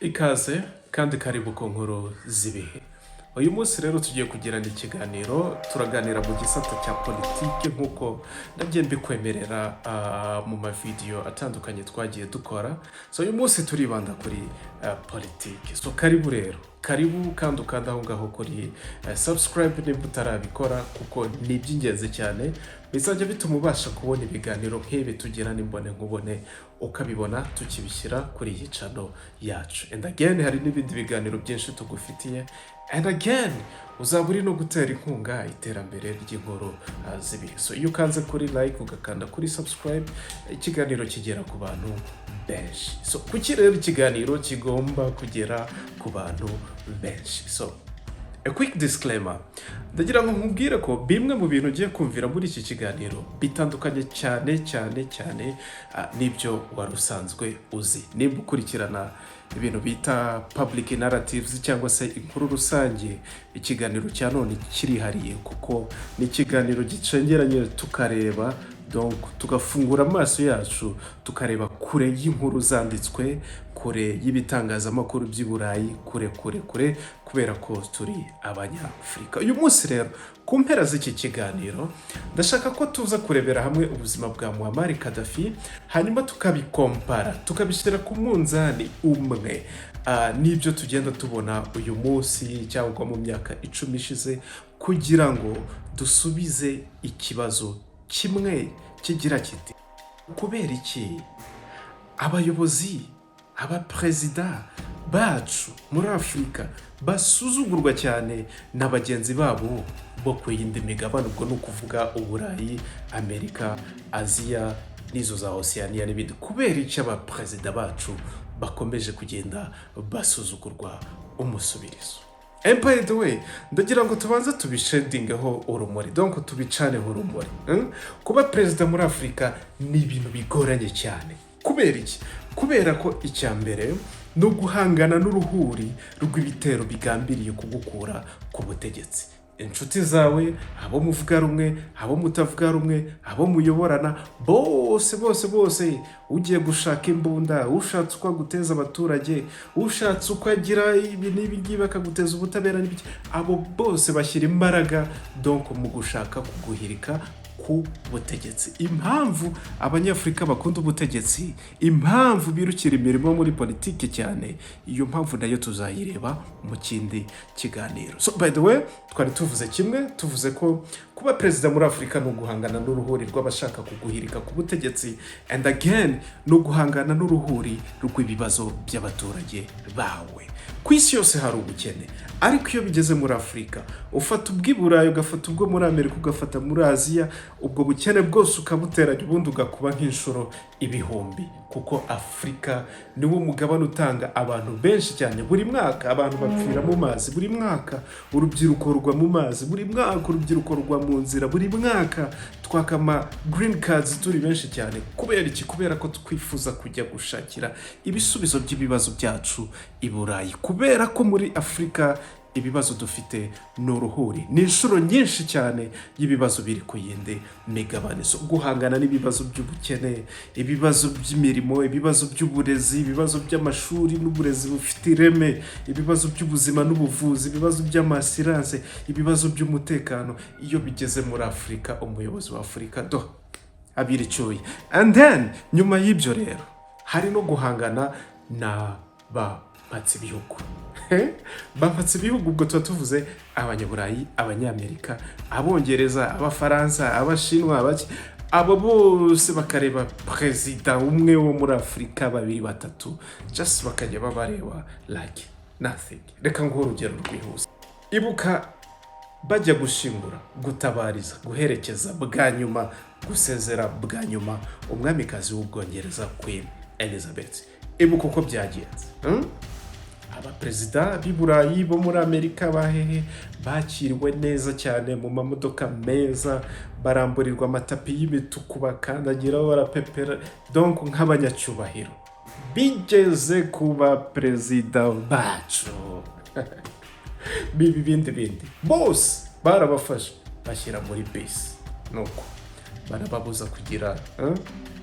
Ikaze kandi karibu ku nkuru z'ibihe. Uyu munsi rero tugiye kugirana ikiganiro, turaganira mu gisata cya politiki nkuko nagiye mbikwemerera mu mavidewo atandukanye twagiye dukora. So uyu munsi turibanda kuri politiki. So karibu rero, karibu kandi ukanda aho ngaho kuri subscribe niba utarabikora kuko ni iby'ingenzi cyane. Bizajya bituma ubasha kubona ibiganiro nk'ibi tugira n'imbone nkubone ukabibona tukibishyira kuri iyi channel yacu. And again hari n'ibindi biganiro byinshi tugufitiye. And again uzaba uri no gutera inkunga iterambere ry'inkuru z'ibihe. So iyo ukanze kuri like ugakanda kuri subscribe, ikiganiro kigera ku bantu benshi. So kuki rero ikiganiro kigomba kugera ku bantu benshi? So a quick disclaimer. Ndagira ngo nkubwire ko bimwe mu bintu ugiye kumvira muri iki kiganiro bitandukanye cyane n'ibyo wari usanzwe uzi. Niba ukurikirana ibintu bita public narratives cyangwa se inkuru rusange, ikiganiro cya none kirihariye kuko ni ikiganiro gicengeranye tukareba, donc tugafungura amaso yacu tukareba kure y'inkuru zanditswe, kure y'ibitangazamakuru by'i Burayi, kure kubera ko turi abanyafurika. Uyu munsi rero ku mpera z'iki kiganiro ndashaka ko tuza kurebera hamwe ubuzima bwa Muamar Gaddafi, hanyuma tukabikompara, tukabishyira ku munzani umwe n'ibyo tugenda tubona uyu munsi cyangwa mu myaka 10 ishize, kugira ngo dusubize ikibazo kimwe kigira kiti: kubera iki abayobozi, perezida bacu muri Afurika basuzugurwa cyane na bagenzi babo bo ku yindi migabane? Ubwo ni ukuvuga Uburayi, Amerika, Aziya n'izo za Oceania n'ibindi. Kubera iki perezida bacu bakomeje kugenda basuzugurwa umusubirizo? By the way, ndagira ngo tubanze tubishedingeho urumuri, donc tubicaneho urumuri. Kuba perezida muri Afurika ni ibintu bigoranye cyane. Kubera iki? Kubera ko icya mbere no guhangana n'uruhuri rw'ibitero bigambiriye kugukura ku butegetsi. Inshuti zawe, abo muvuga rumwe, abo mutavuga rumwe, abo muyoborana, bose ugiye gushaka imbunda, ushatse uko guteza abaturage, ushatse uko agira ibi n'ibi bakaguteza ubutabera n'ibiki, abo bose bashyira imbaraga donc mu gushaka kuguhirika ku butegetsi. Impamvu abanyafurika bakunda ubutegetsi, impamvu birukira imirimo muri politiki cyane, iyo mpamvu nayo tuzayireba mu kindi kiganiro. So by the way, twari tuvuze kimwe, tuvuze ko kuba perezida muri Afurika no guhangana n'uruhuri rw'abashaka kuguhirika ku butegetsi, and again no guhangana n'uruhuri rw'ibibazo by'abaturage bawe. Ku isi yose hari ubukene, ariko iyo bigeze muri Afurika, ufata ubw'i Burayi, ugafata ubwo muri Amerika, ugafata muri Aziya, ubwo bukene bwose ukabuteranya ubundi ugakuba nk'inshuro ibihumbi, kuko Afurika niwo mugabane utanga abantu benshi cyane. Buri mwaka abantu bapfira mu mazi, buri mwaka urubyiruko rugwa mu mazi, buri mwaka urubyiruko rugwa mu nzira, buri mwaka twakama green cards turi benshi cyane. Kubera iki? Kubera ko twifuza kujya gushakira ibisubizo by'ibibazo byacu i Burayi. Kubera ko muri Afurika ibibazo dufite n'uruhuri, ni inshuro nyinshi cyane y'ibibazo biri ku yindi migabane. So guhangana n'ibibazo by'ubukene, ibibazo by'imirimo, ibibazo by'uburezi, ibibazo by'amashuri n'uburezi bufite ireme, ibibazo by'ubuzima n'ubuvuzi, ibibazo by'amasiranse, ibibazo by'umutekano, iyo bigeze muri Afurika, umuyobozi wa Afurika abiricyuye. And then nyuma y'ibyo rero hari no guhangana na bampatse ibihugu. Bampatse ibihugu, ubwo tuba tuvuze abanyaburayi, abanyamerika, abongereza, abafaransa, abashinwa, abo bose bakareba perezida umwe wo muri Afurika, babiri batatu, just bakajya babareba like nothing. Reka nguhe urugero rwihuse. Ibuka bajya gushingura, gutabariza, guherekeza bwa nyuma, gusezera bwa nyuma umwamikazi w'Ubwongereza Queen Elizabeth. Ibuka uko byagenze. Abaperezida b'i Burayi, bo muri Amerika, bahehe bakiriwe neza cyane mu mamodoka meza, baramburirwa amatapi y'imituku, bakandagiraho, barapepera, donc nk'abanyacyubahiro. Bigeze kuba perezida bacu bindi bose barabafashe bashyira muri bisi, nuko barababuza kugira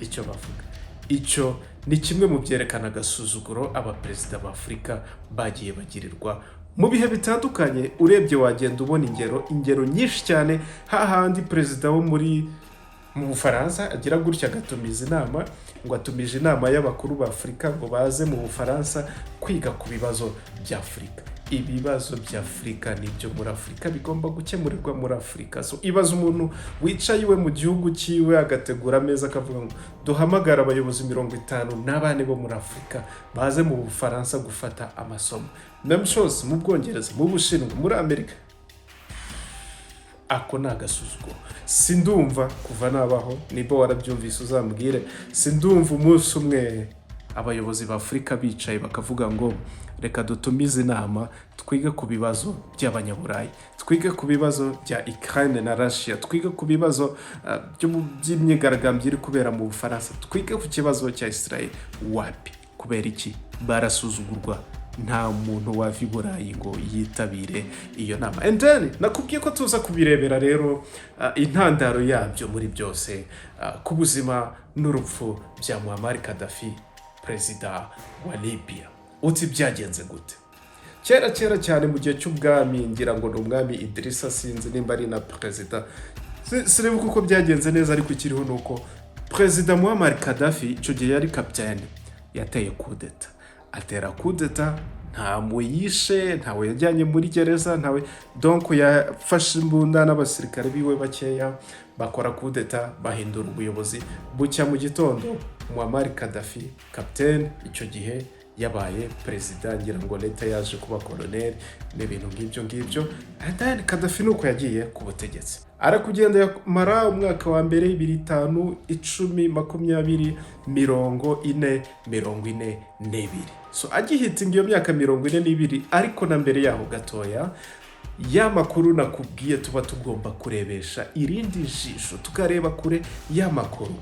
icyo bavuga. icyo ni kimwe mu byerekana agasuzuguro abaperezida ba Afurika bagiye bagirirwa mu bihe bitandukanye. Urebye wagenda ubona ingero nyinshi cyane, hahandi perezida wo mu Bufaransa agira gutya agatumiza inama, ngo atumije inama y'abakuru ba Afurika ngo baze mu Bufaransa kwiga ku bibazo bya Afurika. Ibibazo bya Afurika nibyo muri Afurika bigomba gukemurirwa muri Afurika. So ibaza umuntu wicaye iwe mu gihugu cyiwe agategura ameza akavuga ngo duhamagara abayobozi 50 n'abane bo muri Afurika baze mu Bufaransa gufata amasomo. Même chose mu Bwongereza, mu Bushinwa, muri Amerika. Ako ni agasuzuguro. Sindumva kuva nabaho, niba warabyumvise uzambwire, sindumva umunsi umwe abayobozi ba Afurika bicaye bakavuga ngo reka dutumize inama twige ku bibazo by'abanyaburayi, twige ku bibazo bya Ukraine na Russia, twige ku bibazo by'imyigaragambyo iri kubera mu Bufaransa, twige ku kibazo cya Israel. Wapi? Kubera iki? Barasuzugurwa. Nta muntu wava i Burayi ngo yitabire iyo nama. And then nakubwiye ko tuza kubirebera rero intandaro yabyo muri byose, ku buzima n'urupfu bya Muamar Gaddafi, perezida wa Libya. Uti byagenze gute? Kera cyane mu gihe cy'ubwami, ngira ngo ni umwami Idrissa, sinzi nimba ari na perezida, sinibuka uko byagenze neza, ariko ikiriho nuko perezida Muamar Gaddafi icyo gihe yari kapiteni, yateye kudeta. Atera kudeta, ntawe yishe, ntawe yajyanye muri gereza, ntawe, donc yafashe imbunda n'abasirikare biwe bakeya bakora kudeta, bahindura ubuyobozi. Bucya mu gitondo Muamar Gaddafi kapiteni icyo gihe yabaye perezida, ngira ngo leta yaje kuba koloneli n'ibintu ngibyo. And then Gaddafi nuko yagiye ku butegetsi, arakugenda yamara umwaka wa mbere 5, 10, 20, 42. So agihitinga iyo myaka 42, ariko na mbere yaho gatoya, ya makuru nakubwiye tuba tugomba kurebesha irindi jisho, tukareba kure ya makuru.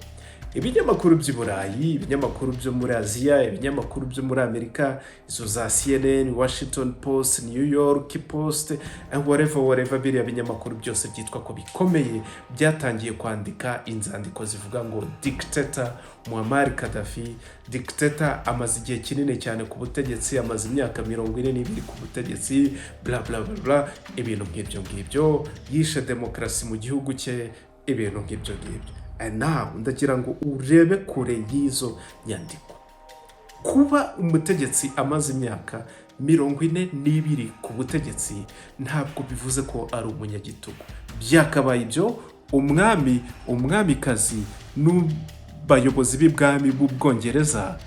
Ibinyamakuru by'i Burayi, ibinyamakuru byo muri Aziya, ibinyamakuru byo muri Amerika, izo za CNN, Washington Post, New York Post, and whatever, biriya binyamakuru byose byitwa ko bikomeye byatangiye kwandika inzandiko zivuga ngo dictator Muamar Gaddafi, dictator amaze igihe kinini cyane ku butegetsi, amaze imyaka 42 ku butegetsi, bla bla bla, ibintu ngibyo, yishe demokrasi mu gihugu cye, ibintu ngibyo. And now ndagira ngo urebe kure y'izo nyandiko. Kuba umutegetsi amaze imyaka 42 ku butegetsi ntabwo bivuze ko ari umunyagitugu. Byakabaye ibyo umwamikazi n'abayobozi b'ibwami b'Ubwongereza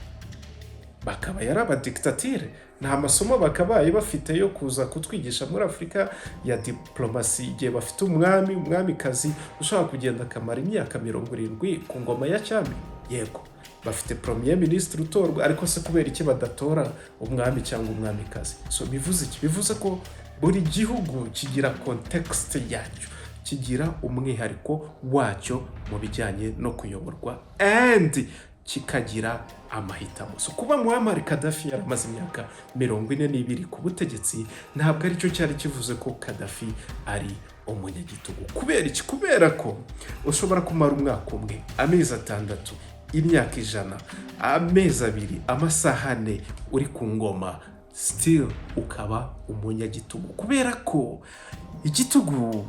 bakaba yari abadiktatire, nta masomo bakabaye bafite yo kuza kutwigisha muri Afurika ya diplomasi, igihe bafite umwamikazi ushaka kugenda akamara imyaka 70 ku ngoma ya cyami. Yego, bafite premier ministre utorwa, ariko se kubera iki badatora umwami cyangwa umwamikazi? So bivuze iki? Bivuze ko buri gihugu kigira context yacyo, kigira umwihariko wacyo mu bijyanye no kuyoborwa, and kikagira amahitamo. So kuba Muamar Gaddafi yaramaze imyaka 42 ku butegetsi ntabwo ari cyo cyari kivuze ko Gaddafi ari umunyagitugu. Kubera iki? Kubera ko ushobora kumara umwaka umwe, amezi 6, imyaka 100, amezi 2, amasaha 4 uri ku ngoma, still ukaba umunyagitugu. Kubera ko igitugu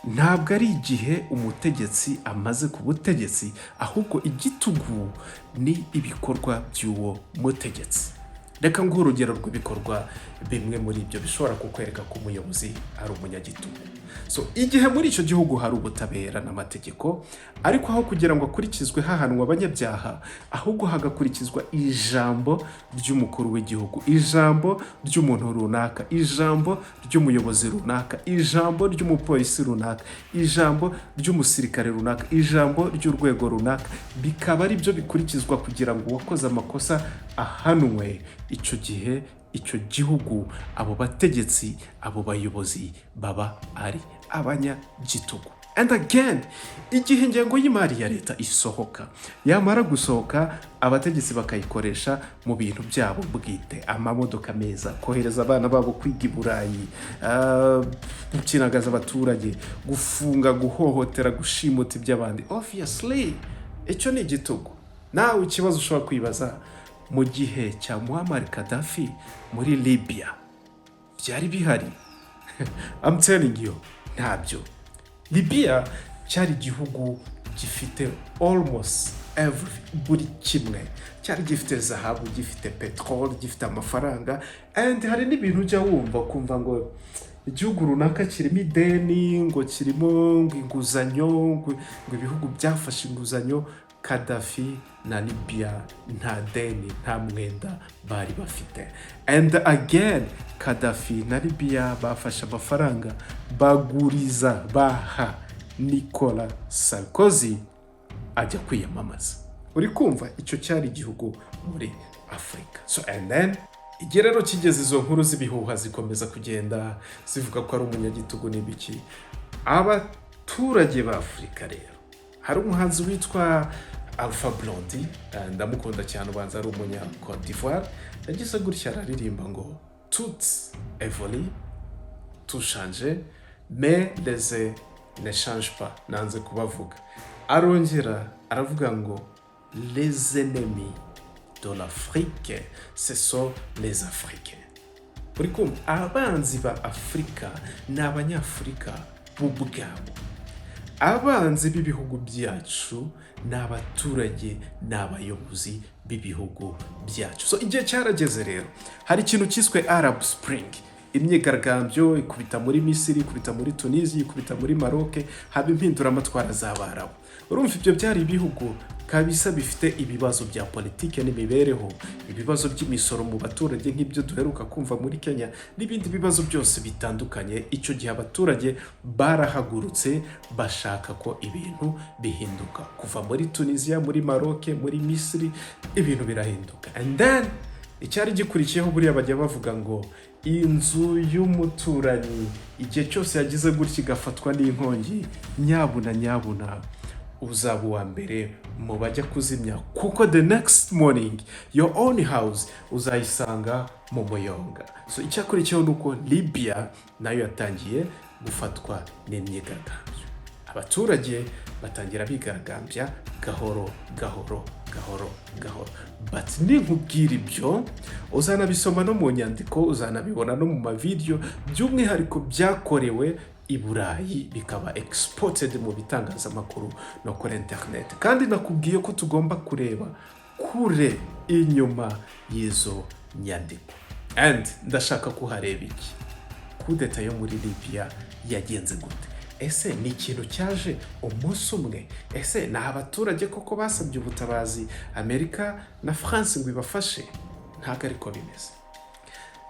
ntabwo ari igihe umutegetsi amaze ku butegetsi, ahubwo igitugu ni ibikorwa by'uwo mutegetsi. Reka nguhe urugero rw'ibikorwa bimwe muri ibyo bishobora kukwereka ko umuyobozi ari umunyagitugu. So igihe muri icyo gihugu hari ubutabera n'amategeko, ariko aho kugira ngo akurikizwe hahanwa abanyabyaha, ahubwo hagakurikizwa ijambo ry'umukuru w'igihugu, ijambo ry'umuntu runaka, ijambo ry'umuyobozi runaka, ijambo ry'umupolisi runaka, ijambo ry'umusirikare runaka, ijambo ry'urwego runaka, bikaba ari byo bikurikizwa kugira ngo uwakoze amakosa ahanwe. Icyo gihe icyo gihugu, abo bategetsi, abo bayobozi baba ari abanyagitugu. And again, igihe ingengo y'imari ya leta isohoka, yamara gusohoka abategetsi bakayikoresha mu bintu byabo bwite, amamodoka meza, kohereza abana babo kwiga i Burayi, gukinagaza abaturage, gufunga, guhohotera, gushimuta iby'abandi. Obviously icyo ni igitugu. nawe ikibazo ushobora kwibaza, mu gihe cya Muamar Gaddafi muri Libya byari bihari? I'm telling you, ntabyo. Libya cyari igihugu gifite almost buri kimwe. Cyari gifite zahabu, gifite petrol, gifite amafaranga, and hari n'ibintu ujya wumva kumva ngo igihugu runaka kirimo ideni, ngo kirimo inguzanyo, ngo ibihugu byafashe inguzanyo. Kadafi na Libya nta deni, nta mwenda bari bafite. And again, Kadafi na Libya bafashe amafaranga baguriza, baha Niko Sarkozy ajya kwiyamamaza. Uri kumva, icyo cyari igihugu muri Afurika. So and then igihe rero kigeze, izo nkuru z'ibihuha zikomeza kugenda zivuga ko ari umunyagitugu n'ibiki. Abaturage ba Afurika rero, hari umuhanzi witwa Alpha Blondy, ndamukunda cyane, ubanza ari umunya Côte d'Ivoire, yagize gutya araririmba ngo tout évolue, tout change, mais les ne change pas. Nanze kubavuga. Arongera aravuga ngo les ennemis de l'Afrique, ce sont les Africains. Uri kumva, abanzi ba Afurika ni Abanyafurika bo ubwabo. Abanzi b'ibihugu byacu ni abaturage, ni abayobozi b'ibihugu byacu. So igihe cyarageze rero, hari ikintu cyiswe Arab Spring. Imyigaragambyo ikubita muri Misiri, ikubita muri Tunisia, ikubita muri Maroc, haba impinduramatwara z'Abarabu. Urumva ibyo byari ibihugu kabisa bifite ibibazo bya politike n'imibereho, ibibazo by'imisoro mu baturage nk'ibyo duheruka kumva muri Kenya, n'ibindi bibazo byose bitandukanye. Icyo gihe abaturage barahagurutse bashaka ko ibintu bihinduka. Kuva muri Tunisia, muri Maroc, muri Misiri, ibintu birahinduka. And then icyari gikurikiyeho buriya bajya bavuga ngo inzu y'umuturanyi igihe cyose yagize gutya igafatwa n'inkongi, nyabuna uzaba uwa mbere mu bajya kuzimya, kuko the next morning your own house uzayisanga mu muyonga. So icyakurikiyeho nuko Libya nayo yatangiye gufatwa n'imyigaragambyo. Abaturage batangira bigaragambya gahoro. But ninkubwira ibyo, uzanabisoma no mu nyandiko, uzanabibona no mu mavideo, by'umwihariko byakorewe i Burayi bikaba exported mu bitangazamakuru no kuri internet. Kandi nakubwiye ko tugomba kureba kure inyuma y'izo nyandiko. And ndashaka kuhareba iki? Kudeta yo muri Libya yagenze gute? Ese ni ikintu cyaje umunsi umwe? Ese ni abaturage koko basabye ubutabazi Amerika na France ngo ibafashe? Ntabwo ariko bimeze.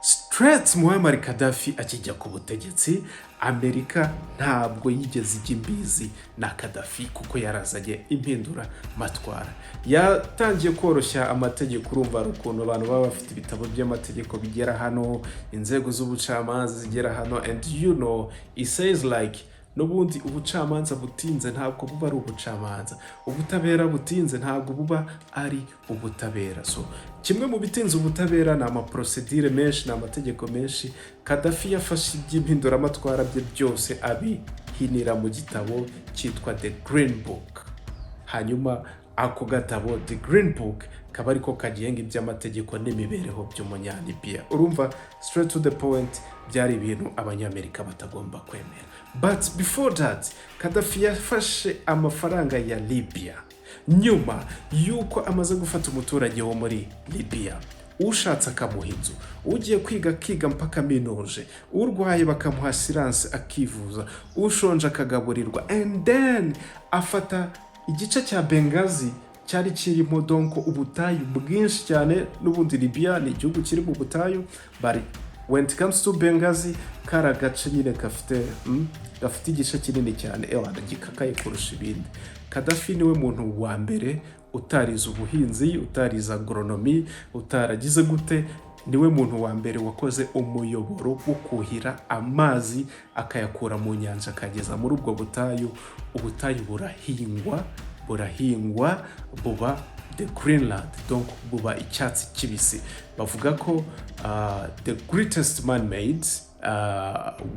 Straight Muamar Gaddafi akijya ku butegetsi, Amerika ntabwo yigeze ijya imbizi na Kadafi kuko yarazanye impindura matwara. Yatangiye koroshya amategeko. Urumva ukuntu abantu baba bafite ibitabo by'amategeko bigera hano, inzego z'ubucamanza zigera hano, and you know, it says like n'ubundi ubucamanza butinze ntabwo buba ari ubucamanza, ubutabera butinze ntabwo buba ari ubutabera. So kimwe mu bitinze ubutabera ni amaprocedure menshi, ni amategeko menshi. Kadafi yafashe iby'impinduramatwara bye byose abihinira mu gitabo cyitwa The Green Book. Hanyuma ako gatabo The Green Book kaba ariko kagenga iby'amategeko n'imibereho by'umunyalibya. Urumva, straight to the point, byari ibintu Abanyamerika batagomba kwemera. But before that, Kadafi yafashe amafaranga ya Libya nyuma yuko amaze gufata umuturage wo muri Libya. Ushatse akamuha inzu, ugiye kwiga mpaka minuje, urwaye bakamuha assurance akivuza, ushonje akagaburirwa. And then afata igice cya Benghazi cyari kirimo donko ubutayu bwinshi cyane. N'ubundi Libya ni igihugu kiri mu butayu, bari when it comes to Benghazi, kara gace nyine gafite igice kinini cyane, gikakaye kurusha ibindi. Kadafi niwe muntu wa mbere utariza ubuhinzi, utariza agronomy, utaragize gute, niwe muntu wa mbere wakoze umuyoboro wo kuhira amazi akayakura mu nyanja akageza muri ubwo butayu. Ubutayu burahingwa buba the Greenland, donc buba icyatsi kibisi. Bavuga ko the greatest man-made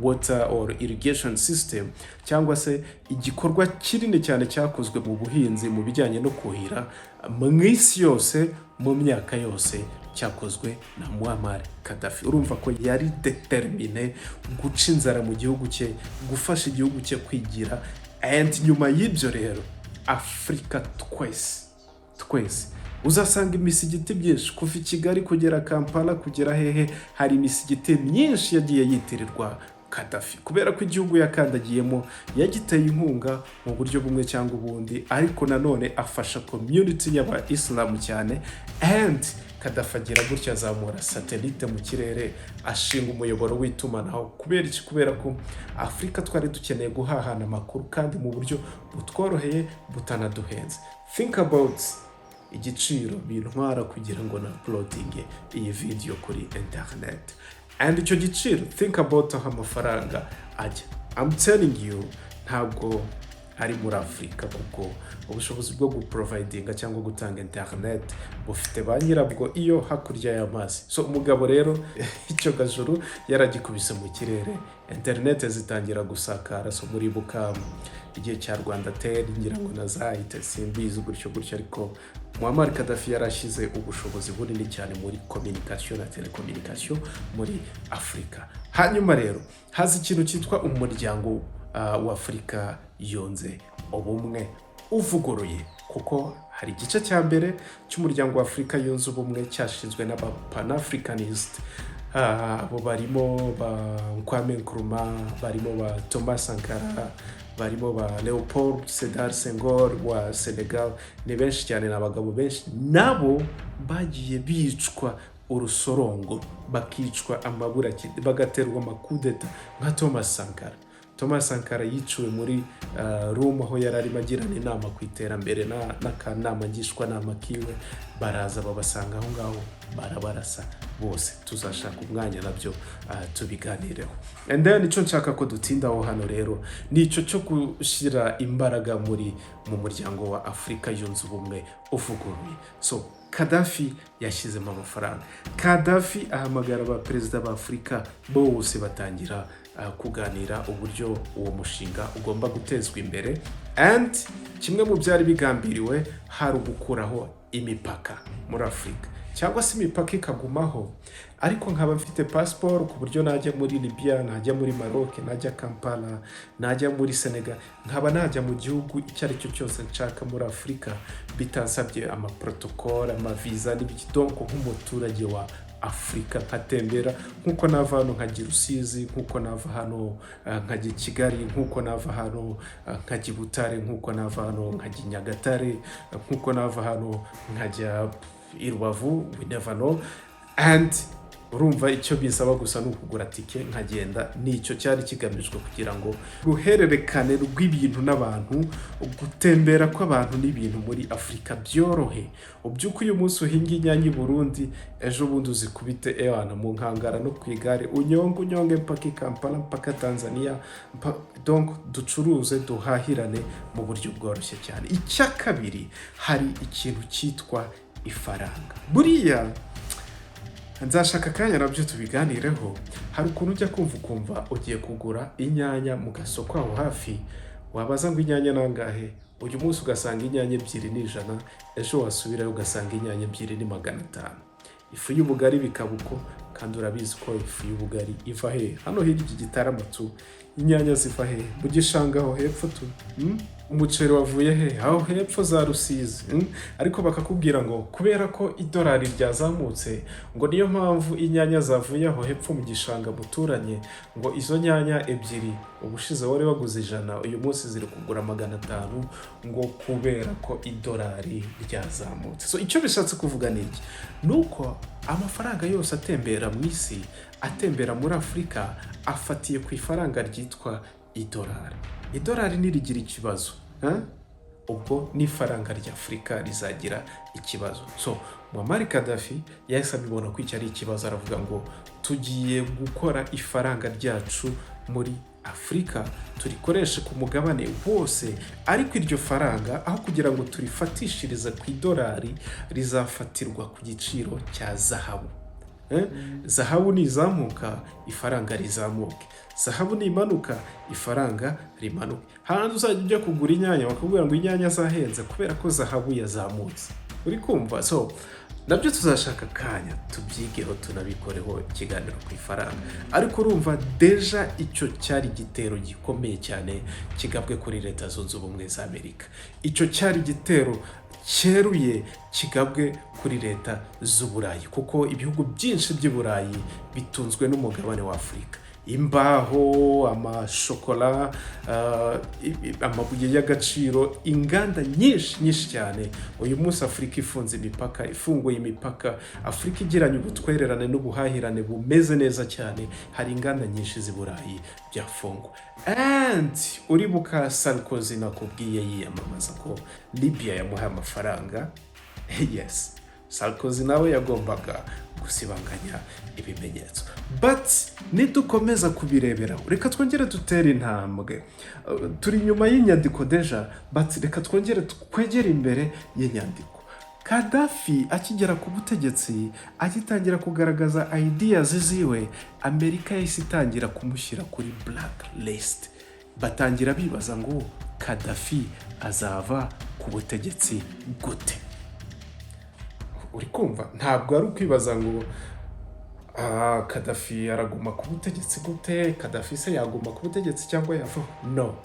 water or irrigation system, cyangwa se igikorwa kinini cyane cyakozwe mu buhinzi mu bijyanye no kuhira mu isi yose mu myaka yose cyakozwe na Muamar Gaddafi. Urumva ko yari determine guca inzara mu gihugu cye, gufasha igihugu cye kwigira. And nyuma y'ibyo rero Afurika twese uzasanga imisigiti byinshi kuva i Kigali kugera Kampala kugera hehe, hari imisigiti myinshi yagiye yitirirwa Kadafi kubera ko igihugu yakandagiyemo yagiteye inkunga mu buryo bumwe cyangwa ubundi, ariko nanone afasha community y'aba Islam cyane. And Kadafi agira gutya azamura satellite mu kirere, ashinga umuyoboro w'itumanaho. Kubera iki? Kubera ko Afurika twari dukeneye guhahana amakuru kandi mu buryo butworoheye butanaduhenze. Think about igiciro bintwara kugira ngo na uploading iyi video kuri internet, and icyo giciro, think about aho amafaranga ajya. I'm telling you, ntabwo ari muri Afurika kuko ubushobozi bwo guprovidinga cyangwa gutanga internet bufite ba nyirabwo iyo hakurya y'amazi. So umugabo rero icyo gajuru yaragikubise mu kirere, internet zitangira gusakara. So muri bukamu igihe cya Rwanda teri ngira ngo nazahite simbizi gutyo, ariko Muamar Gaddafi yarashize ubushobozi bunini cyane muri communication na telecommunication muri Afurika. Hanyuma rero hazi ikintu cyitwa umuryango wa Afurika yunze ubumwe uvuguruye, kuko hari igice cya mbere cy'umuryango wa Afurika yunze ubumwe cyashinzwe n'aba Pan-Africanist. Abo barimo ba Kwame Nkrumah, barimo ba Thomas Sankara, barimo ba Leopold Sedar Senghor wa Senegal. Ni benshi cyane, n'abagabo benshi nabo bagiye bicwa urusorongo, bakicwa amaburakindi, bagaterwa amakudeta nka Thomas Sankara yiciwe muri Roma aho yari arimo agirana inama ku iterambere n'akanama ngishwanama kiwe. Baraza babasanga aho ngaho barabarasa bose. Tuzashaka umwanya nabyo tubiganireho. And then icyo nshaka ko dutindaho hano rero ni icyo cyo gushyira imbaraga mu muryango wa Afurika yunze ubumwe uvuguruye. So Kadafi yashyizemo amafaranga. Kadafi ahamagara ba perezida ba Afurika bose batangira kuganira uburyo uwo mushinga ugomba gutezwa imbere. And kimwe mu byari bigambiriwe hari ugukuraho imipaka muri Afurika, cyangwa se imipaka ikagumaho, ariko nkaba mfite passport ku buryo najya muri Libya, najya muri Maroc, najya Kampala, najya muri Senegal, nkaba najya mu gihugu icyo ari cyo cyose nshaka muri Afurika bitansabye amaprotocol, amaviza n'ibiki. Donc nk'umuturage wa Afurika nkatembera nkuko nava hano nkajya Rusizi, nkuko nava hano nkajya Kigali, nkuko nava hano nkajya Butare, nkuko nava hano nkajya Nyagatare, nkuko nava hano nkajya Rubavu. We never know. And urumva icyo bisaba gusa n'ukugura tike nkagenda. Nicyo cyari kigamijwe kugira ngo ruhererekane rw'ibintu n'abantu, gutembera kw'abantu n'ibintu muri Afurika byorohe. Ubyuko uyu munsi uhinga inyanya i Burundi, ejo bundi uzikubite ewana mu nkangara no ku igare unyonge mpaka i Kampala, mpaka Tanzania. Donc ducuruze, duhahirane mu buryo bworoshye cyane. Icya kabiri, hari ikintu cyitwa ifaranga. Buriya nzashaka kanya nabyo tubiganireho. Hari ukuntu ujya kumva ugiye kugura inyanya mu gasoko aho hafi, wabaza ngo inyanya nangahe, uyu munsi ugasanga inyanya 2 ni 100, ejo wasubirayo ugasanga inyanya 2 ni 500. Ifu y'ubugari bikabuko, kandi urabizi ko ifu y'ubugari iva he? Hano hirya iki Gitarama tu, inyanya ziva he? Mu gishanga aho hepfo tu. Umuceri wavuye he? Aho hepfo za Rusizi. Ariko bakakubwira ngo kubera ko idolari ryazamutse, ngo niyo mpamvu inyanya zavuye aho hepfo mu gishanga muturanye, ngo izo nyanya 2 ubushize wari waguze 100, uyu munsi ziri kugura 500, ngo kubera ko idolari ryazamutse. So icyo bishatse kuvuga ni iki? Nuko amafaranga yose atembera mu isi, atembera muri Afurika, afatiye ku ifaranga ryitwa idolari. Idolari nirigira ikibazo, ubwo n'ifaranga rya Afurika rizagira ikibazo. So Muamar Gaddafi yahise abibona ko iki ari ikibazo, aravuga ngo tugiye gukora ifaranga ryacu muri Afurika, turikoreshe ku mugabane wose, ariko iryo faranga aho kugira ngo turifatishirize ku idolari, rizafatirwa ku giciro cya zahabu. zahabu nizamuka ifaranga rizamuke, zahabu nimanuka ifaranga rimanuke. Hanze uzajya ujya kugura inyanya bakubwira ngo inyanya zahenze kubera ko zahabu yazamutse. Uri kumva? So nabyo tuzashaka akanya tubyigeho tunabikoreho ikiganiro ku ifaranga. Ariko urumva deja icyo cyari igitero gikomeye cyane kigabwe kuri Leta Zunze Ubumwe za Amerika. Icyo cyari igitero cyeruye kigabwe kuri Leta z'Uburayi, kuko ibihugu byinshi by'i Burayi bitunzwe n'umugabane wa Afurika. Imbaho, amashokora, amabuye y'agaciro, inganda nyinshi cyane. Uyu munsi Afurika ifunguye imipaka, Afurika igiranye ubutwererane n'ubuhahirane bumeze neza cyane. Hari inganda nyinshi z'i Burayi byafungwa. And uribuka Sarkozy nakubwiye yiyamamaza ko Libya yamuhaye amafaranga? Yes, Sarkozy nawe yagombaga gusibanganya ibimenyetso. But nidukomeza kubirebera, reka twongere dutere intambwe. Turi nyuma y'inyandiko deja, but reka twongere twegere imbere y'inyandiko. Kadafi akigera ku butegetsi, agitangira kugaragaza ideas ziwe, Amerika yahise itangira kumushyira kuri blacklist. Batangira bibaza ngo Kadafi azava ku butegetsi gute? Uri kumva? Ntabwo ari ukwibaza ngo Kadafi araguma ku butegetsi gute, Kadafi se yaguma ku butegetsi cyangwa yava? No,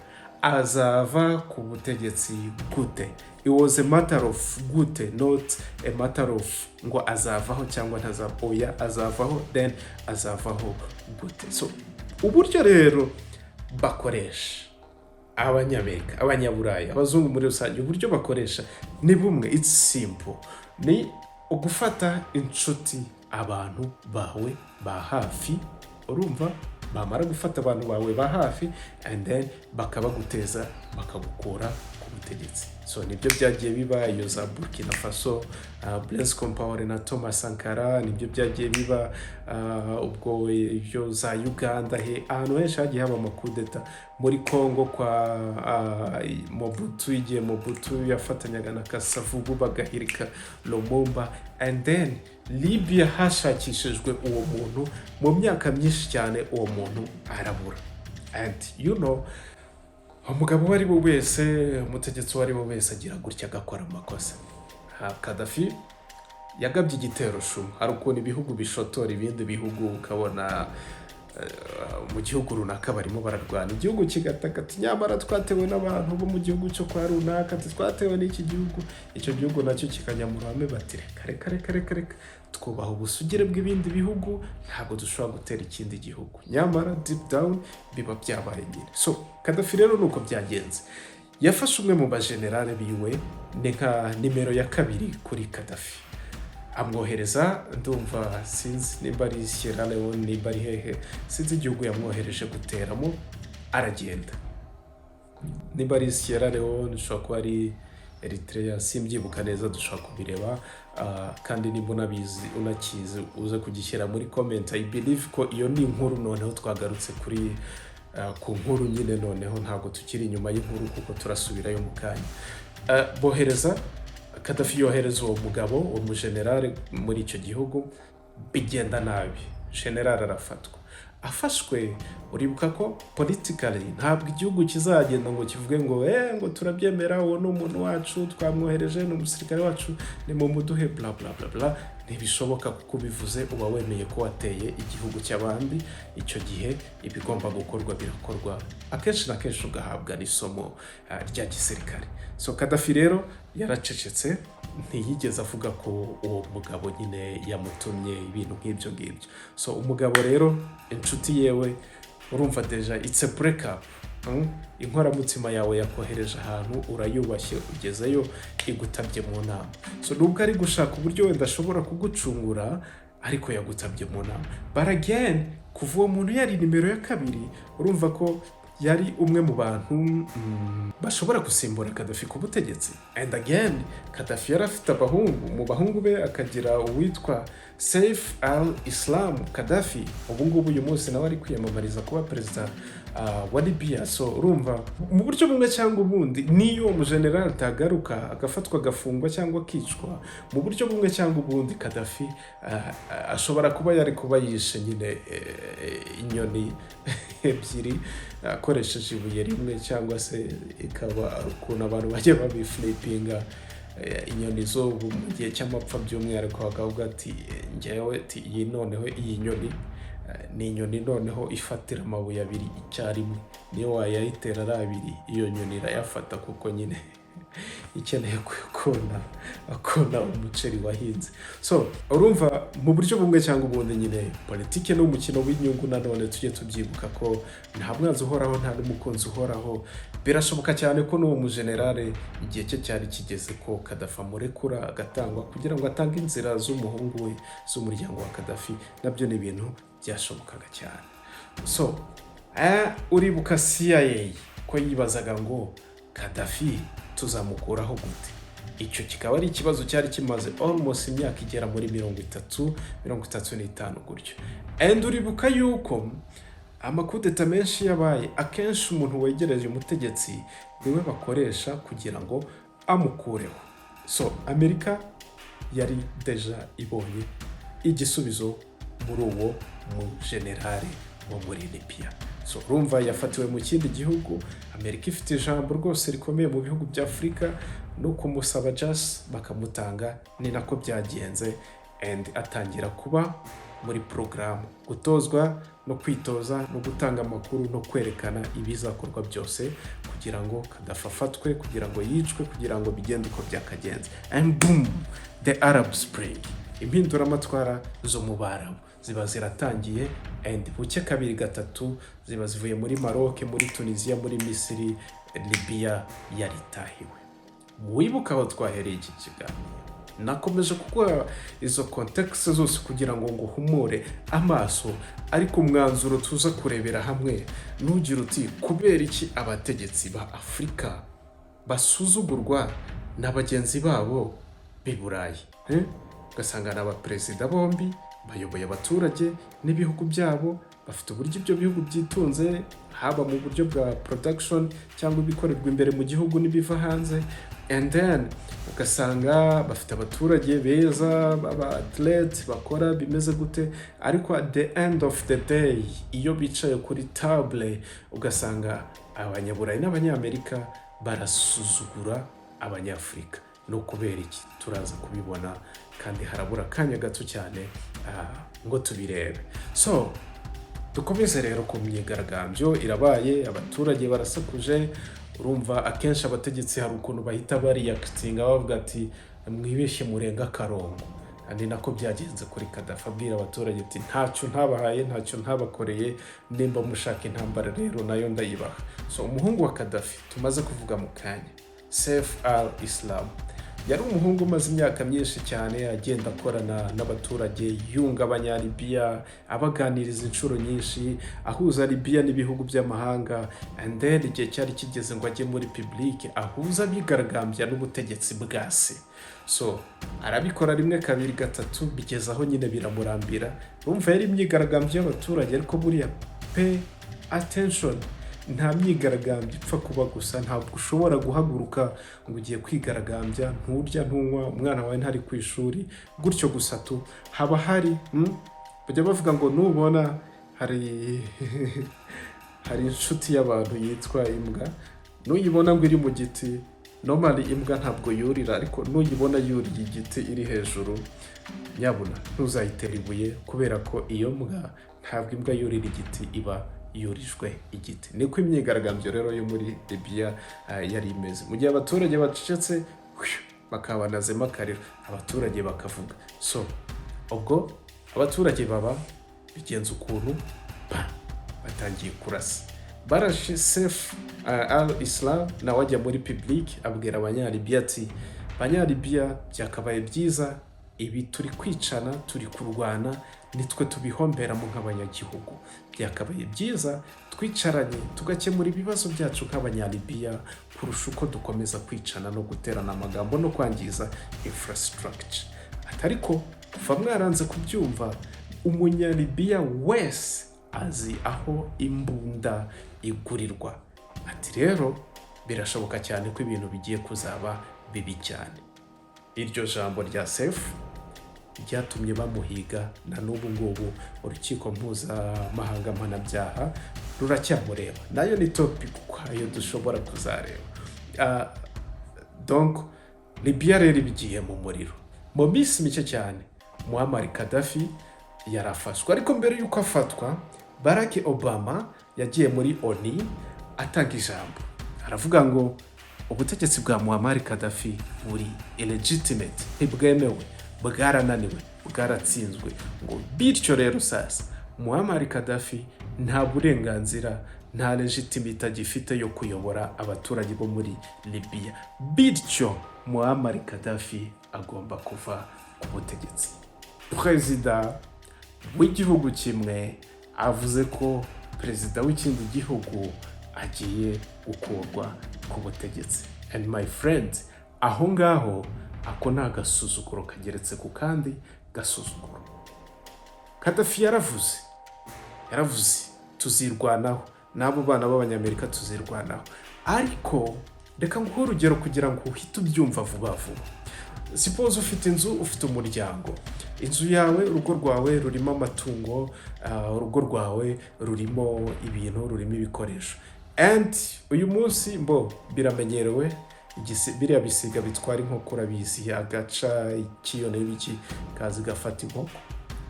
azava ku butegetsi gute. It was a matter of gute, not a matter of ngo azavaho cyangwa ntazavaho. Oya, azavaho, then azavaho gute. So uburyo rero bakoresha Abanyamerika, Abanyaburayi, Abazungu muri rusange, uburyo bakoresha ni bumwe. It's simple. Ni ugufata inshuti, abantu bawe ba hafi. Urumva? Bamara gufata abantu bawe ba hafi and then bakabaguteza, bakagukura ku butegetsi. So nibyo byagiye biba iyo za Burkina Faso, Blaise Compaoré na Thomas Sankara. Nibyo byagiye biba ubwo ibyo za Uganda, ahantu henshi hagiye haba amakudeta. Muri Congo kwa Mobutu, igihe Mobutu yafatanyaga na Kasavubu bagahirika Lumumba. And then Libya hashakishijwe uwo muntu mu myaka myinshi cyane, uwo muntu arabura. And you know, umugabo uwo ari we wese, umutegetsi uwo ari we wese agira gutya agakora amakosa. Kadafi yagabye igitero shuma. Hari ukuntu ibihugu bishotora ibindi bihugu, ukabona mu gihugu runaka barimo bararwana, igihugu kigataka ati nyamara twatewe n'abantu bo mu gihugu cyo kwa runaka, twatewe n'iki gihugu. Icyo gihugu nacyo kikanyamurame bati reka twubaha ubusugire bw'ibindi bihugu, ntabwo dushobora gutera ikindi gihugu. Nyamara deep down biba byabaye nyine. So Kadafi rero nuko byagenze. Yafashe umwe mu bajenerale biwe, ni nka nimero ya 2 kuri Kadafi, amwohereza, ndumva sinzi nimba ari Sierra Leone, nimba ari hehe, sinzi igihugu yamwohereje guteramo. Aragenda. Nimba ari Sierra Leone, ushobora kuba ari Eritrea, simbyibuka neza, dushobora kubireba. Kandi nimba unabizi unakizi uze kugishyira muri comment. I believe ko iyo ni inkuru noneho twagarutse kuri ku nkuru nyine, noneho ntabwo tukiri inyuma y'inkuru kuko turasubirayo mu kanya. Bohereza Kadafi, yohereza uwo mugabo, uwo mujenerale muri icyo gihugu. Bigenda nabi, generale arafatwa. Afashwe, uribuka ko politically ntabwo igihugu kizagenda ngo kivuge ngo turabyemera, uwo ni umuntu wacu twamwohereje, ni umusirikare wacu, ni mu muduhe bla bla bla bla. Ntibishoboka kuko bivuze uba wemeye ko wateye igihugu cy'abandi. Icyo gihe ibigomba gukorwa birakorwa, akenshi na kenshi ugahabwa n'isomo rya gisirikare. So Kadafi rero yaracecetse, ntiyigeze avuga ko uwo mugabo nyine yamutumye ibintu nk'ibyo ngibyo. So umugabo rero, inshuti yewe, urumva deja it's a break up. Inkoramutima yawe yakohereje ahantu, urayubashye, ugezeyo, igutabye mu nama. So nubwo ari gushaka uburyo wenda ashobora kugucungura, ariko yagutabye mu nama. But again, kuva uwo muntu yari nimero ya 2, urumva ko yari umwe mu bantu bashobora gusimbura Kadafi ku butegetsi. And again, Kadafi yari afite abahungu, mu bahungu be akagira uwitwa Saif al-Islam Kadafi. Ubu ngubu uyu munsi nawe ari kwiyamamariza kuba perezida wa Libya. So urumva mu buryo bumwe cyangwa ubundi, niyo umujenerali atagaruka agafatwa agafungwa cyangwa akicwa, mu buryo bumwe cyangwa ubundi Kadafi ashobora kuba yari kuba yishe nyine inyoni ebyiri akoresheje ibuye rimwe, cyangwa se ikaba ukuntu abantu bajya babiflipinga inyoni zo mu gihe cy'amapfa, by'umwihariko bakavuga ati njyewe iyi noneho iyi nyoni ni inyoni noneho ifatira amabuye abiri icyarimwe, niyo wayayitera ari abiri iyo nyoni irayafata kuko nyine ikeneye akona umuceri wahinze. So urumva mu buryo bumwe cyangwa ubundi nyine politike ni umukino w'inyungu. Nanone tujye tubyibuka ko nta mwanzi uhoraho, nta n'umukunzi uhoraho. Birashoboka cyane ko n'uwo mujenerale igihe cye cyari kigeze ko Kadafi amurekura agatangwa kugira ngo atange inzira z'umuhungu we z'umuryango wa Kadafi. Nabyo ni ibintu byashobokaga cyane. So uribuka CIA ko yibazaga ngo Kadafi tuzamukuraho gute? Icyo kikaba ari ikibazo cyari kimaze almost imyaka igera muri 35 gutyo. And uribuka yuko amakudeta menshi yabaye, akenshi umuntu wegereje umutegetsi niwe bakoresha kugira ngo amukureho. So Amerika yari deja ibonye igisubizo muri uwo mu generale wo muri Libya. So urumva yafatiwe mu kindi gihugu. Amerika ifite ijambo rwose rikomeye mu bihugu bya Afurika, no kumusaba just bakamutanga. Ni nako byagenze, and atangira kuba muri porogaramu, gutozwa no kwitoza no gutanga amakuru no kwerekana ibizakorwa byose kugira ngo Kadafi afatwe, kugira ngo yicwe, kugira ngo bigende uko byakagenze. And boom, the Arab Spring, impinduramatwara zo mu Barabu ziba ziratangiye, and buke kabiri gatatu ziba zivuye muri Maroc, muri Tunisia, muri Misiri, Libya yaritahiwe. Wibuka aho twahereye iki kiganiro. Nakomeje kuguha izo context zose kugira ngo nguhumure amaso, ariko umwanzuro tuza kurebera hamwe nugira uti kubera iki abategetsi ba Afurika basuzugurwa na bagenzi babo b'i Burayi. Ugasanga n'aba perezida bombi bayoboye abaturage n'ibihugu byabo, bafite uburyo ibyo bihugu byitunze, haba mu buryo bwa production cyangwa ibikorerwa imbere mu gihugu n'ibiva hanze. And then ugasanga bafite abaturage beza, baba athlete bakora bimeze gute, ariko at the end of the day iyo bicaye kuri table ugasanga abanyaburayi n'abanyamerika barasuzugura abanyafurika. No kubera iki turaza kubibona, kandi harabura kanya gato cyane ngo tubirebe. So dukomeze rero ku myigaragambyo irabaye, abaturage barasakuje. Urumva akenshi abategetsi hari ukuntu bahita bariyakitinga bavuga ati mwibeshye murenga akarongo. Ni nako byagenze kuri Kadafi, abwira abaturage ati ntacyo ntabahaye, ntacyo ntabakoreye, nimba mushaka intambara rero nayo ndayibaha. So umuhungu wa Kadafi tumaze kuvuga mu kanya, Saif al-Islam, yari umuhungu umaze imyaka myinshi cyane agenda akorana n'abaturage, yunga abanyalibiya, abaganiriza inshuro nyinshi, ahuza Libya n'ibihugu by'amahanga. And then igihe cyari kigeze ngo ajye muri public ahuza abigaragambya n'ubutegetsi bwase. So arabikora rimwe kabiri gatatu bigeza aho nyine biramurambira. Urumva yari imyigaragambyo y'abaturage, ariko buriya pay attention, nta myigaragambyo ipfa kuba gusa. Ntabwo ushobora guhaguruka ngo ugiye kwigaragambya, nturya ntunywa, umwana wawe ntari ku ishuri, gutyo gusa tu. Haba hari bajya bavuga ngo nubona hari inshuti y'abantu yitwa imbwa, nuyibona ngo iri mu giti, normally imbwa ntabwo yurira, ariko nuyibona yuriye igiti iri hejuru, nyabuna ntuzayitere ibuye, kubera ko iyo mbwa ntabwo imbwa yurira igiti iba yurijwe igiti. Niko imyigaragambyo rero yo muri Libya yari imeze. Mu gihe abaturage bacecetse bakabanazemo akariro, abaturage bakavuga. So ubwo abaturage baba bigenza ukuntu batangiye kurasa, barashe Saif al-Islam nawe ajya muri public abwira abanyalibiya ati banyalibiya byakabaye byiza, ibi turi kwicana, turi kurwana, nitwe tubihomberamo nk'abanyagihugu. Byakabaye byiza twicaranye tugakemura ibibazo byacu nk'abanyalibiya kurusha uko dukomeza kwicana no guterana amagambo no kwangiza infrastructure. Ariko kuva mwaranze kubyumva, umunyalibiya wese azi aho imbunda igurirwa. Ati rero birashoboka cyane ko ibintu bigiye kuzaba bibi cyane. Iryo jambo rya sefu ryatumye bamuhiga, na n'ubu ngubu urukiko mpuzamahanga mpanabyaha ruracyamureba. Nayo ni topic kwayo dushobora kuzareba. Donc Libya rero bigiye mu muriro. Mu minsi mike cyane Muamar Gaddafi yarafashwe, ariko mbere y'uko afatwa Barack Obama yagiye muri ONU atanga ijambo. Aravuga ngo ubutegetsi bwa Muamar Gaddafi buri illegitimate, ntibwemewe, bwarananiwe, bwaratsinzwe. Ngo bityo rero sasa Muamar Gaddafi nta burenganzira, nta legitimate agifite yo kuyobora abaturage bo muri Libya. Bityo Muamar Gaddafi agomba kuva ku butegetsi. Perezida w'igihugu kimwe avuze ko perezida w'ikindi gihugu agiye gukurwa ku butegetsi. And my friend, aho ngaho ako ni agasuzuguro kageretse ku kandi gasuzuguro. Kadafi yaravuze tuzirwanaho, n'abo bana b'abanyamerika tuzirwanaho. Ariko reka nguhe urugero kugira ngo uhite ubyumva vuba vuba. Suppose ufite inzu, ufite umuryango. Inzu yawe, urugo rwawe rurimo amatungo, urugo rwawe rurimo ibintu, rurimo ibikoresho. And uyu munsi biramenyerewe, biriya bisiga bitwara inkoko urabizi, agaca ikiyone y'ibiki kazi gafata inkoko,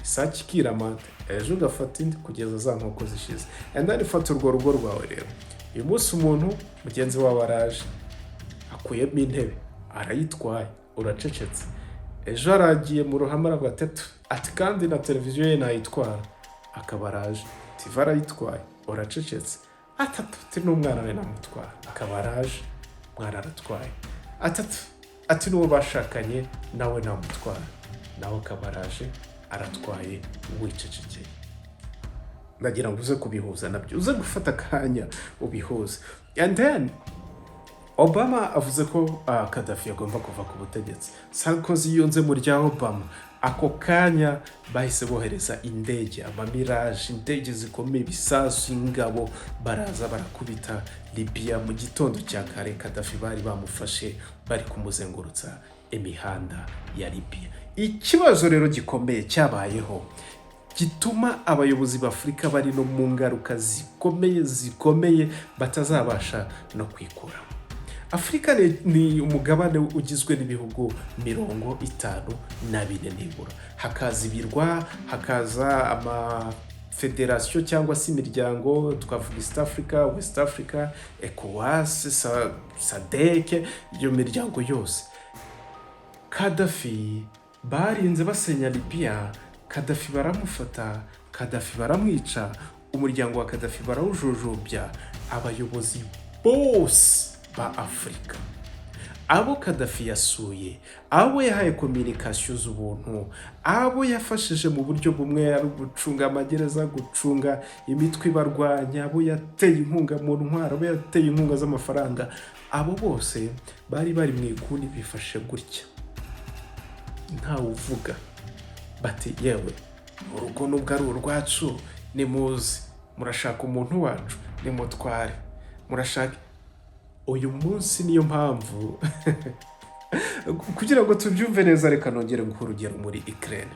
isake ikiramata, ejo ugafata indi kugeza za nkoko zishize. And then fata urwo rugo rwawe rero. Uyu munsi umuntu mugenzi wawe araje akuyemo intebe arayitwaye, uracecetse. Ejo aragiye mu ruhame aravuga ati kandi na televiziyo ye nayitwara, akaba araje TV arayitwaye, uracecetse. Ati n'umwana we namutwara, akaba araje, mwana aratwaye. Ati n'uwo bashakanye nawe namutwara, nawe akaba araje aratwaye, wicecekeye. Ndagira ngo uze kubihuza nabyo, uze gufata akanya ubihuze. And then Obama avuze ko Kadafi agomba kuva ku butegetsi. Sarkozy yunze mu rya Obama. Ako kanya bahise bohereza indege, amamiraje, indege zikomeye, ibisasu, ingabo, baraza barakubita Libya. Mu gitondo cya kare Kadafi bari bamufashe, bari kumuzengurutsa imihanda ya Libya. Ikibazo rero gikomeye cyabayeho gituma abayobozi b'Afurika bari no mu ngaruka zikomeye batazabasha no kwikura. Afurika ni umugabane ugizwe n'ibihugu 54 nibura. Hakaza ibirwa, hakaza amafederasiyo cyangwa se imiryango, twavuga East Africa, West Africa, ECOWAS, SADC, iyo miryango yose. Kadafi barinze basenya Libya, Kadafi baramufata, Kadafi baramwica, umuryango wa Kadafi barawujujubya. Abayobozi bose ba Afurika, abo Kadafi yasuye, abo yahaye communication z'ubuntu, abo yafashije mu buryo bumwe, ari gucunga amagereza, gucunga imitwe ibarwanya, abo yateye inkunga mu ntwaro, abo yateye inkunga z'amafaranga, abo bose bari mu ikuni bifashe gutya, nta uvuga. Bati yewe urugo nubwo ari urwacu, nimuze, murashaka umuntu wacu, nimutware, murashaka. Uyu munsi niyo mpamvu kugira ngo tubyumve neza, reka nongere nguhe urugero muri Ukraine.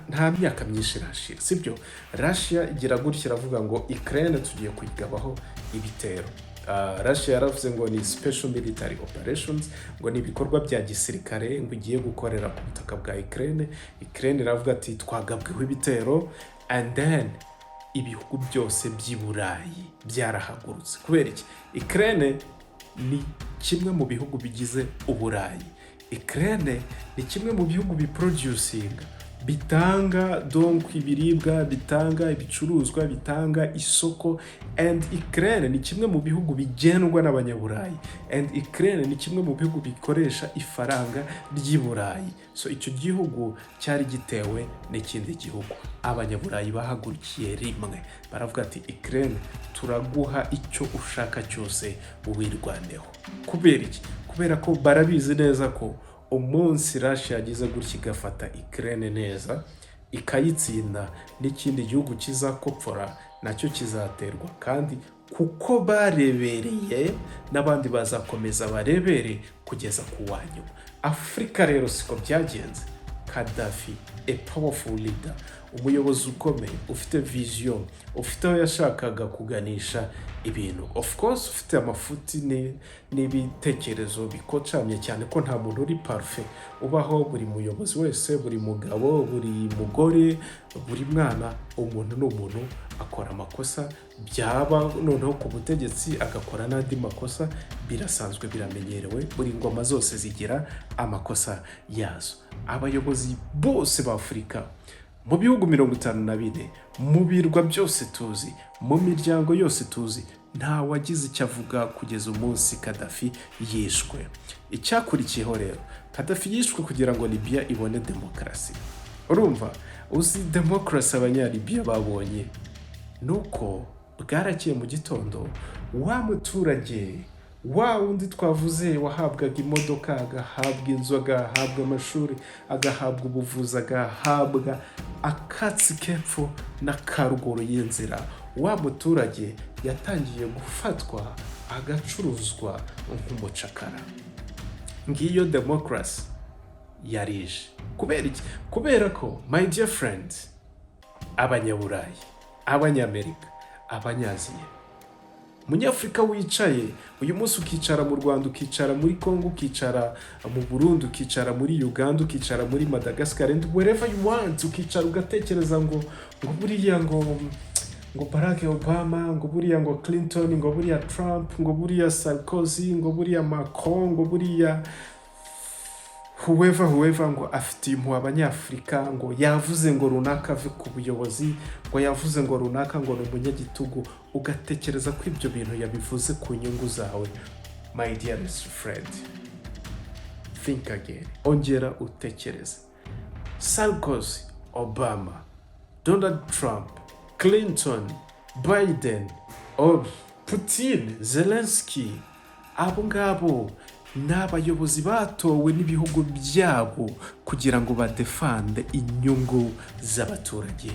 Nta myaka myinshi irashira, sibyo? Russia igira gutya iravuga ngo Ukraine tugiye kuyigabaho ibitero. Russia yaravuze ngo ni special military operations, ngo ni ibikorwa bya gisirikare ngo igiye gukorera ku butaka bwa Ukraine. Ukraine iravuga ati twagabweho ibitero. And then ibihugu byose by'i Burayi byarahagurutse. Kubera iki? Ukraine ni kimwe mu bihugu bigize Uburayi. Ukraine ni kimwe mu bihugu biproducinga bitanga donc ibiribwa, bitanga ibicuruzwa, bitanga isoko. And Ukraine ni kimwe mu bihugu bigendwa n'abanyaburayi, and Ukraine ni kimwe mu bihugu bikoresha ifaranga ry'iburayi. So icyo gihugu cyari gitewe n'ikindi gihugu, abanyaburayi bahagurukiye rimwe baravuga ati Ukraine turaguha icyo ushaka cyose uwirwaneho. Kubera iki? Kubera ko barabizi neza ko umunsi Russia yagize gutya igafata Ukraine neza ikayitsinda, n'ikindi gihugu kizakopfora nacyo kizaterwa, kandi kuko barebereye n'abandi bazakomeza barebere kugeza ku wanyu. Afurika rero siko byagenze. Kadafi, a powerful leader, umuyobozi ukomeye, ufite vision, ufite aho yashakaga kuganisha ibintu. Of course ufite amafuti n'ibitekerezo bikocamye cyane ko nta muntu uri parfait ubaho. Buri muyobozi wese, buri mugabo, buri mugore, buri mwana, umuntu n'umuntu akora amakosa, byaba noneho ku butegetsi agakora n'andi makosa, birasanzwe, biramenyerewe. Buri ngoma zose zigira amakosa yazo. Abayobozi bose ba Afurika mu bihugu 54, mu birwa byose tuzi, mu miryango yose tuzi, nta wagize icyo avuga kugeza umunsi Kadafi yishwe. Icyakurikiyeho rero, Kadafi yishwe kugira ngo Libya ibone demokarasi. Urumva, uzi demokarasi abanyalibiya babonye nuko bwarakiye mu gitondo, wa muturage wa wundi twavuze wahabwaga imodoka, agahabwa inzu, agahabwa amashuri, agahabwa ubuvuzi, agahabwa akatsi k'epfo na karuguru y'inzira, wa muturage yatangiye gufatwa agacuruzwa nk'umucakara. Ngiyo demokarasi yarije. Kubera iki? Kubera ko, my dear friends, abanyaburayi, abanyamerika, abanyaziya, Munyafurika wicaye uyu munsi, ukicara mu Rwanda, ukicara muri Congo, ukicara mu Burundi, ukicara muri Uganda, ukicara muri Madagascar, and wherever you want, ukicara ugatekereza ngo buriya ngo Barack Obama, ngo buriya ngo Clinton, ngo buriya Trump, ngo buriya Sarkozy, ngo buriya Macron, ngo buriya whoever ngo afite impuhwe abanyafurika, ngo yavuze ngo runaka ave ku buyobozi, ngo yavuze ngo runaka ngo ni umunyagitugu, ugatekereza ko ibyo bintu yabivuze ku nyungu zawe. My dearest friend, think again. Ongera utekereze. Sarkozy, Obama, Donald Trump, Clinton, Biden, Putin, Zelensky, abo ngabo ni abayobozi batowe n'ibihugu byabo kugira ngo badefande inyungu z'abaturage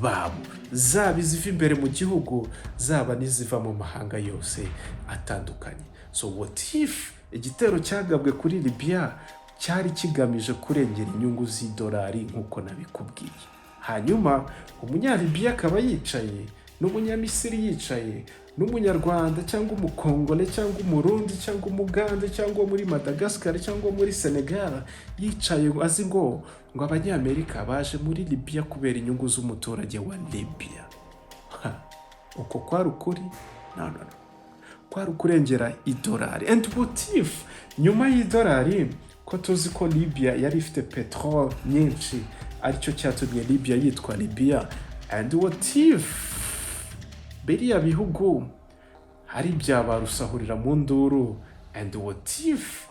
babo, zaba iziva imbere mu gihugu, zaba n'iziva mu mahanga yose atandukanye. So what if igitero cyagabwe kuri Libya cyari kigamije kurengera inyungu z'idolari nk'uko nabikubwiye? Hanyuma umunyalibiya akaba yicaye, n'umunyamisiri yicaye, n'umunyarwanda cyangwa umukongole cyangwa umurundi cyangwa umugande cyangwa muri Madagascar cyangwa muri Senegal yicaye azi ngo abanyamerika baje muri Libya kubera inyungu z'umuturage wa Libya. Uko kwari ukuri? No. Kwari kurengera idolari. And what if nyuma y'idolari, ko tuzi ko Libya yari ifite petrol nyinshi, aricyo cyatumye Libya yitwa Libya, and what if biriya bihugu hari byabarusahurira mu nduru, and what if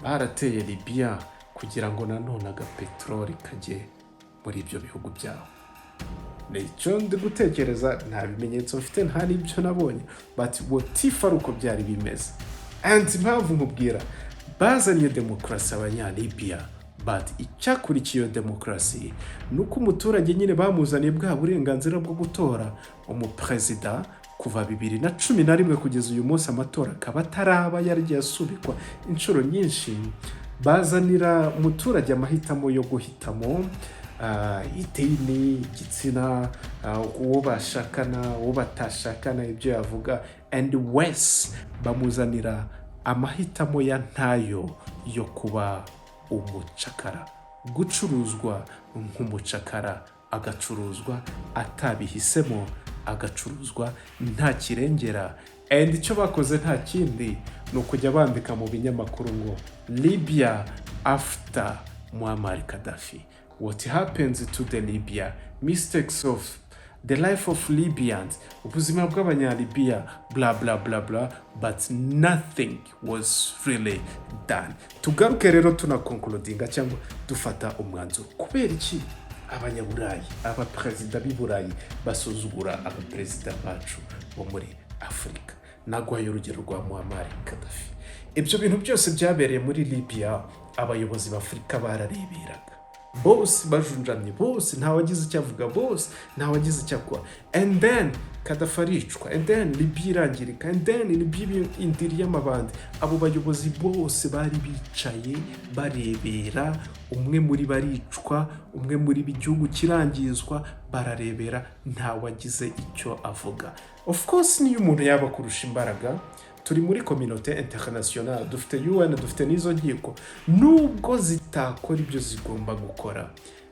barateye Libya kugira ngo nanone agapetroli kajye muri ibyo bihugu byabo? Nicyo ndi gutekereza, nta bimenyetso mfite, nta n'ibyo nabonye, but what if ari uko byari bimeze? And impamvu nkubwira, bazanye demokarasi abanyalibiya, but icyakurikiye demokarasi nuko umuturage nyine bamuzaniye bwa burenganzira bwo gutora umuperezida kuva 2011 kugeza uyu munsi amatora akaba ataraba, yari yasubikwa inshuro nyinshi. Bazanira umuturage amahitamo yo guhitamo idini, igitsina, uwo bashakana, uwo batashakana, ibyo yavuga, and wese bamuzanira amahitamo ya ntayo yo kuba umucakara, gucuruzwa nk'umucakara, agacuruzwa atabihisemo, agacuruzwa nta kirengera. And icyo bakoze nta kindi ni ukujya bandika mu binyamakuru ngo Libya after Muamar Gaddafi. what happens to the Libya, mistakes of the life of Libyans, ubuzima bw'abanyalibiya, blah blah blah blah, but nothing was really done. Tugaruke rero tunakonkludinga cyangwa dufata umwanzuro. Kubera iki abanyaburayi, abaperezida b'i Burayi basuzugura abaperezida bacu bo muri Afurika? Naguhaye urugero rwa Muamar Gaddafi. Ibyo bintu byose byabereye muri Libya, abayobozi b'Afurika barareberaga, bose bajunjamye, bose ntawagize icyo avuga, bose ntawagize icyo akora. And then Kadafi aricwa, and then Libya irangirika, and then Libya indiri y'amabandi. Abo bayobozi bose bari bicaye barebera, umwe muri baricwa, umwe muri igihugu kirangizwa, bararebera, ntawagize icyo avuga. Of course niyo umuntu yaba kurusha imbaraga, turi muri communauté internationale, dufite UN, dufite n'izo nkiko, nubwo zitakora ibyo zigomba gukora,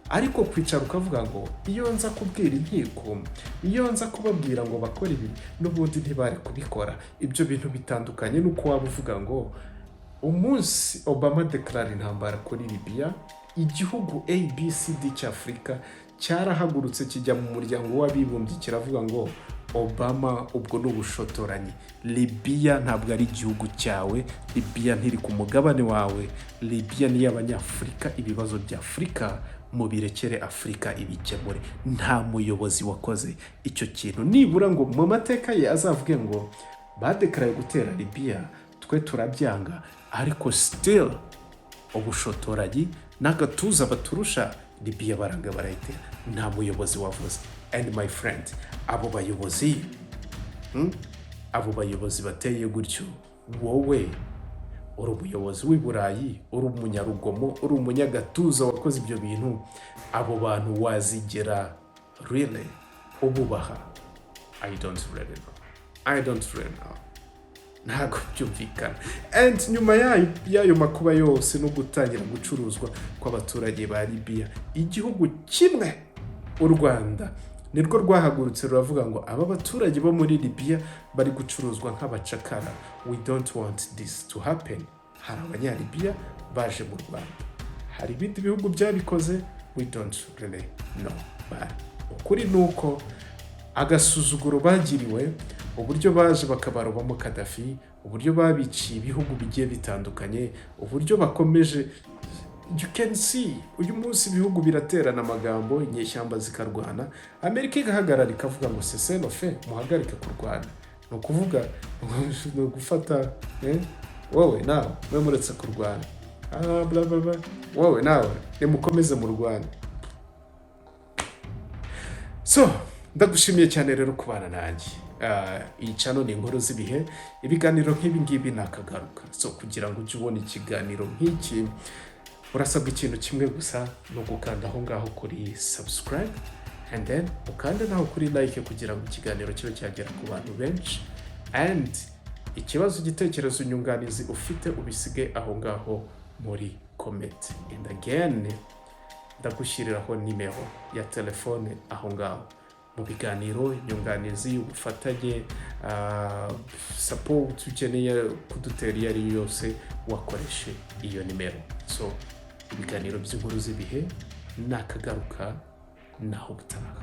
ariko kwicara ukavuga ngo iyo nza kubwira inkiko, iyo nza kubabwira ngo bakore ibi, n'ubundi ntibari kubikora. Ibyo bintu bitandukanye nuko waba uvuga ngo umunsi Obama declare intambara kuri Libya, igihugu ABCD cy'Afurika cyarahagurutse kijya mu muryango w'abibumbye kiravuga ngo Obama ubwo n'ubushotoranyi, Libya ntabwo ari igihugu cyawe, Libya ntiri ku mugabane wawe, Libya ni y'abanyafurika, ibibazo bya Afurika mubirekere Afurika ibikemure. Nta muyobozi wakoze icyo kintu, nibura ngo mu mateka ye azavuge ngo badekaraye gutera Libya, twe turabyanga, ariko still ubushotoranyi n'agatuza baturusha Libya baranga barayitera. Nta muyobozi wavuze. And my friend, abo bayobozi bateye gutyo, wowe uri umuyobozi w'i Burayi, uri umunyarugomo, uri umunyagatuza wakoze ibyo bintu, abo bantu wazigera really ububaha? I don't really know. Ntago byumvikana. And nyuma y'ayo makuba yose no gutangira gucuruzwa kw'abaturage ba Libya, igihugu kimwe, u Rwanda, nirwo rwahagurutse ruravuga ngo aba baturage bo muri Libya bari gucuruzwa nk'abacakara. We don't want this to happen. Hari abanyalibiya baje mu Rwanda, hari ibindi bihugu byabikoze, we don't really know. Ukuri nuko agasuzuguro bagiriwe, uburyo baje bakabarobamo Kadafi, uburyo babiciye ibihugu bigiye bitandukanye, uburyo bakomeje. You can see, uyu munsi ibihugu biraterana amagambo, inyeshyamba zikarwana, Amerika igahagarara ikavuga ngo cessez-le-feu, muhagarike kurwana. No kuvuga no gufata wowe nawe mwe muretse kurwana, bla bla bla, wowe nawe nimukomeze mu Rwanda. So ndagushimiye cyane rero kubana nanjye. Iyi channel ni inkuru z'ibihe, ibiganiro nk'ibi ngibi nakagaruka. So kugira ngo ujye ubona ikiganiro nk'iki, urasabwa ikintu kimwe gusa, no gukanda aho ngaho kuri subscribe, and then ukanda naho kuri like kugira ngo ikiganiro kibe cyagera ku bantu benshi. And ikibazo, igitekerezo, inyunganizi ufite ubisige aho ngaho muri comment. And again ndagushyiriraho nimero ya telefone aho ngaho. Mu biganiro, inyunganizi, ubufatanye, support ukeneye kudutera iyo ari yose, wakoreshe iyo nimero. So ibiganiro by'inkuru z'ibihe nakagaruka naho butaha.